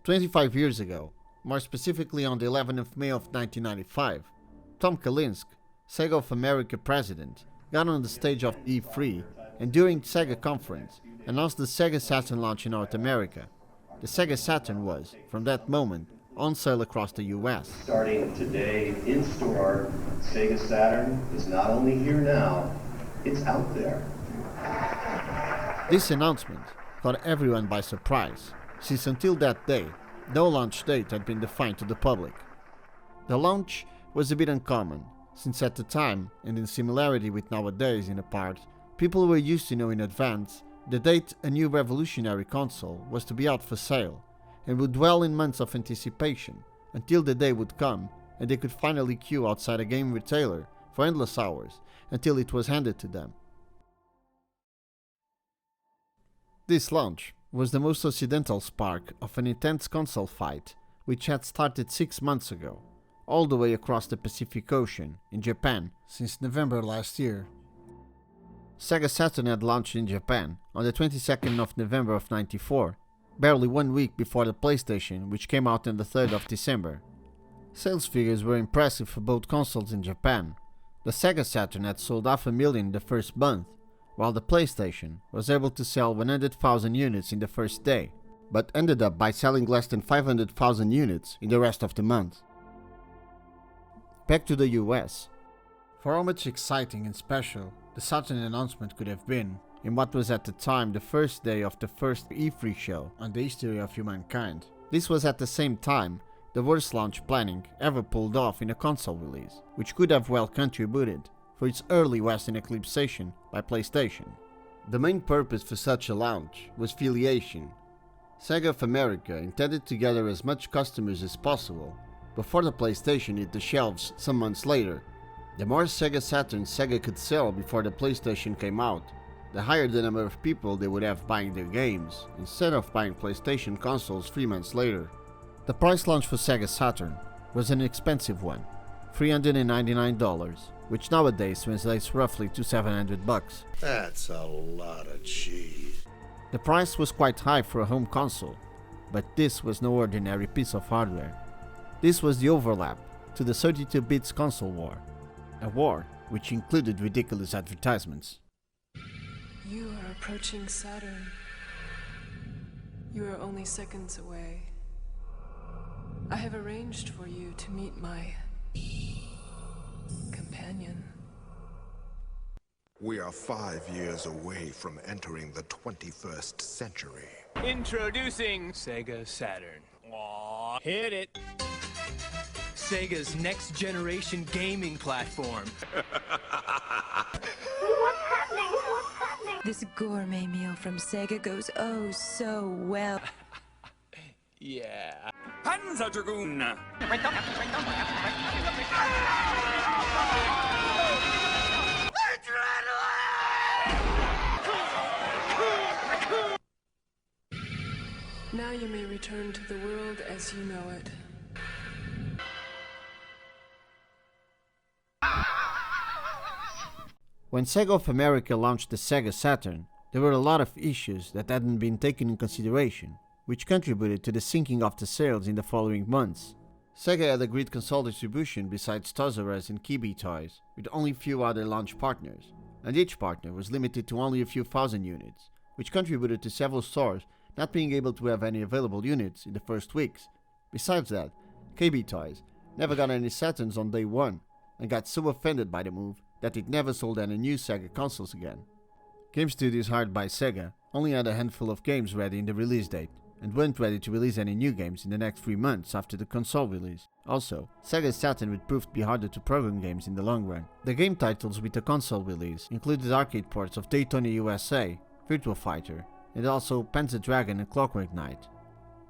25 years ago, more specifically on the 11th of May of 1995, Tom Kalinske, Sega of America president, got on the stage of the E3 and during Sega conference announced the Sega Saturn launch in North America. The Sega Saturn was, from that moment, on sale across the US. Starting today in store, Sega Saturn is not only here now, it's out there. This announcement caught everyone by surprise, since until that day, no launch date had been defined to the public. The launch was a bit uncommon, since at the time, and in similarity with nowadays in a part, people were used to know in advance the date a new revolutionary console was to be out for sale, and would dwell in months of anticipation until the day would come and they could finally queue outside a game retailer for endless hours until it was handed to them. This launch was the most occidental spark of an intense console fight which had started 6 months ago, all the way across the Pacific Ocean in Japan since November last year. Sega Saturn had launched in Japan on the 22nd of November of '94, barely 1 week before the PlayStation, which came out on the 3rd of December. Sales figures were impressive for both consoles in Japan. The Sega Saturn had sold 500,000 in the first month, while the PlayStation was able to sell 100,000 units in the first day, but ended up by selling less than 500,000 units in the rest of the month. Back to the US. For how much exciting and special the Saturn announcement could have been, in what was at the time the first day of the first E3 show on the history of humankind, this was at the same time the worst launch planning ever pulled off in a console release, which could have well contributed for its early Western eclipsation by PlayStation. The main purpose for such a launch was filiation. Sega of America intended to gather as much customers as possible before the PlayStation hit the shelves some months later. The more Sega Saturn Sega could sell before the PlayStation came out, the higher the number of people they would have buying their games, instead of buying PlayStation consoles 3 months later. The price launch for Sega Saturn was an expensive one, $399, which nowadays translates roughly to $700. That's a lot of cheese. The price was quite high for a home console, but this was no ordinary piece of hardware. This was the overlap to the 32-bits console war, a war which included ridiculous advertisements. You are approaching Saturn. You are only seconds away. I have arranged for you to meet my companion. We are 5 years away from entering the 21st century. Introducing Sega Saturn. Aw, hit it. Sega's next generation gaming platform. This gourmet meal from Sega goes oh so well. Yeah. Panzer Dragoon. Now you may return to the world as you know it. When Sega of America launched the Sega Saturn, there were a lot of issues that hadn't been taken in consideration, which contributed to the sinking of the sales in the following months. Sega had agreed console distribution besides Toys R Us and Kirby Toys, with only few other launch partners, and each partner was limited to only a few thousand units, which contributed to several stores not being able to have any available units in the first weeks. Besides that, Kirby Toys never got any Saturns on day one, and got so offended by the move that it never sold any new Sega consoles again. Game studios hired by Sega only had a handful of games ready in the release date, and weren't ready to release any new games in the next 3 months after the console release. Also, Sega Saturn would prove to be harder to program games in the long run. The game titles with the console release included arcade ports of Daytona USA, Virtua Fighter, and also Panzer Dragoon and Clockwork Knight.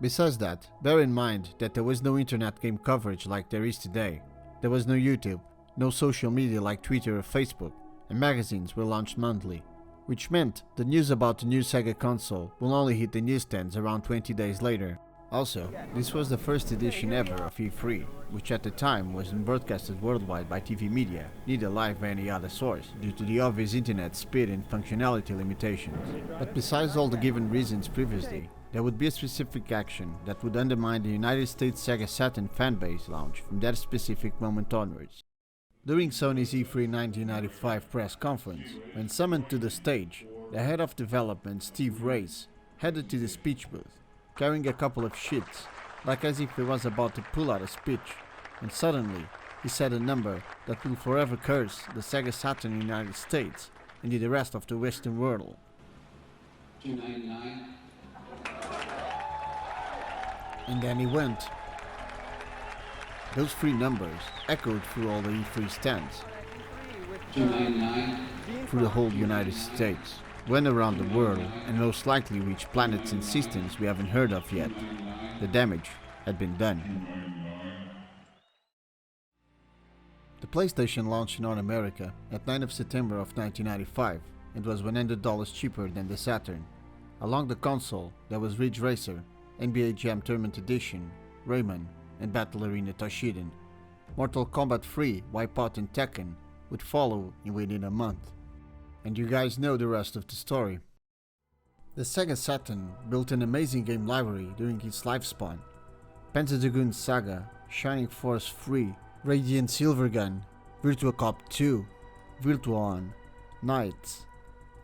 Besides that, bear in mind that there was no internet game coverage like there is today. There was no YouTube, no social media like Twitter or Facebook, and magazines were launched monthly, which meant the news about the new Sega console will only hit the newsstands around 20 days later. Also, this was the first edition ever of E3, which at the time wasn't broadcasted worldwide by TV media, neither live by any other source, due to the obvious internet speed and functionality limitations. But besides all the given reasons previously, there would be a specific action that would undermine the United States Sega Saturn fanbase launch from that specific moment onwards. During Sony's E3 1995 press conference, when summoned to the stage, the head of development Steve Race headed to the speech booth, carrying a couple of sheets, like as if he was about to pull out a speech, and suddenly he said a number that will forever curse the Sega Saturn in the United States and in the rest of the Western world. 299. And then he went. Those three numbers echoed through all the E3 stands, 299. through the whole United States, went around the world, and most likely reached planets and systems we haven't heard of yet. The damage had been done. The PlayStation launched in North America at 9th of September of 1995 and was $100 cheaper than the Saturn. Along the console there was Ridge Racer, NBA Jam Tournament Edition, Rayman, and Battle Arena Toshiden. Mortal Kombat 3, Wipeout and Tekken would follow within a month. And you guys know the rest of the story. The Sega Saturn built an amazing game library during its lifespan. Panzer Dragoon Saga, Shining Force 3, Radiant Silvergun, Virtua Cop 2, Virtua-On, Knights,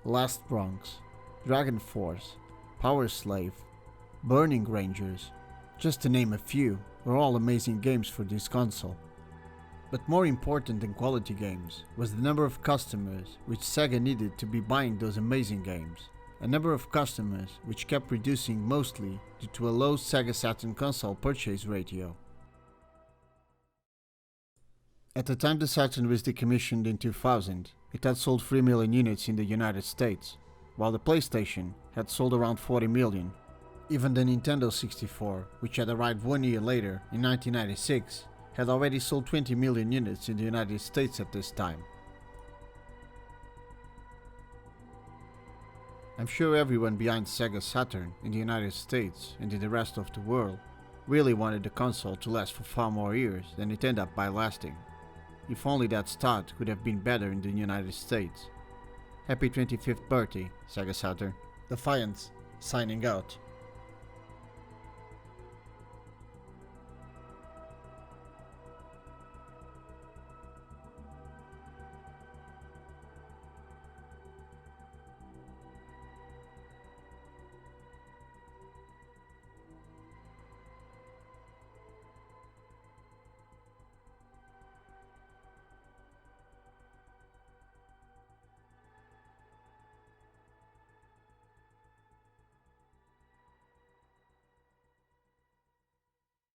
Last Bronx, Dragon Force, Power Slave, Burning Rangers, just to name a few, were all amazing games for this console. But more important than quality games was the number of customers which Sega needed to be buying those amazing games. A number of customers which kept reducing mostly due to a low Sega Saturn console purchase ratio. At the time the Saturn was decommissioned in 2000, it had sold 3 million units in the United States, while the PlayStation had sold around 40 million. Even the Nintendo 64, which had arrived 1 year later in 1996, had already sold 20 million units in the United States at this time. I'm sure everyone behind Sega Saturn in the United States and in the rest of the world really wanted the console to last for far more years than it ended up by lasting. If only that start could have been better in the United States. Happy 25th birthday, Sega Saturn. Defiance, signing out.